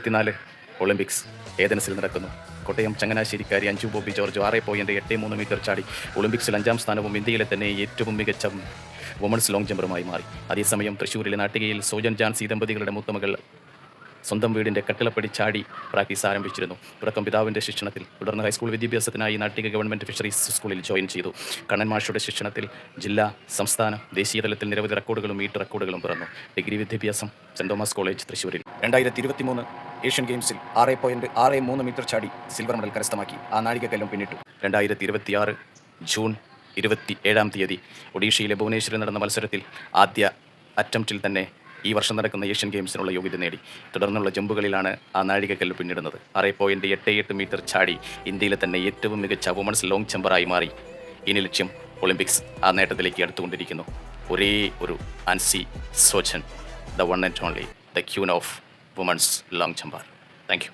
2024 Olympics ഏതൻസിൽ നടക്കുന്നു. Kottayam ചങ്ങനാശ്ശേരിക്കാരി Anju Bobby George 6.83 metre ചാടി ഒളിമ്പിക്സിൽ 5ാം സ്ഥാനവും ഇന്ത്യയിലെ തന്നെ ഏറ്റവും മികച്ച വുമൺസ് ലോങ് ജമ്പറുമായി മാറി. അതേസമയം തൃശ്ശൂരിലെ നാട്ടികയിൽ സോജൻ ജാൻസി ദമ്പതികളുടെ മൂത്തമകൾ സ്വന്തം വീടിൻ്റെ കട്ടിളപ്പടി ചാടി പ്രാക്ടീസ് ആരംഭിച്ചിരുന്നു. തുടക്കം പിതാവിൻ്റെ ശിക്ഷണത്തിൽ, തുടർന്ന് ഹൈസ്കൂൾ വിദ്യാഭ്യാസത്തിനായി നാട്ടിക ഗവൺമെൻറ് ഫിഷറീസ് സ്കൂളിൽ ജോയിൻ ചെയ്തു. കണ്ണൻ മാഷയുടെ ശിക്ഷണത്തിൽ ജില്ലാ, സംസ്ഥാന, ദേശീയ തലത്തിൽ നിരവധി റെക്കോർഡുകളും മീറ്റ് റെക്കോർഡുകളും പിറന്നു. ഡിഗ്രി വിദ്യാഭ്യാസം സെൻറ് തോമസ് കോളേജ് തൃശ്ശൂരിൽ. 2023 ഏഷ്യൻ ഗെയിംസിൽ 6.63 മീറ്റർ ചാടി സിൽവർ മെഡൽ കരസ്ഥമാക്കി ആ നാഴികക്കല്ലും പിന്നിട്ടു. 2026 ജൂൺ 27 ഒഡീഷയിലെ ഭുവനേശ്വരിൽ നടന്ന മത്സരത്തിൽ ആദ്യ അറ്റംപ്റ്റിൽ തന്നെ ഈ വർഷം നടക്കുന്ന ഏഷ്യൻ ഗെയിംസിനുള്ള യോഗ്യത നേടി. തുടർന്നുള്ള ജമ്പുകളിലാണ് ആ നാഴികക്കല്ല് പിന്നിടുന്നത്. 6.88 മീറ്റർ ചാടി ഇന്ത്യയിലെ തന്നെ ഏറ്റവും മികച്ച വുമൺസ് ലോങ് ജമ്പറായി മാറി. ഇനി ലക്ഷ്യം ഒളിമ്പിക്സ്. ആ നേട്ടത്തിലേക്ക് അടുത്തുകൊണ്ടിരിക്കുന്നു. ഒരേ ഒരു Ancy Sojan, the one and only, the queen of women's long jumper. Thank U.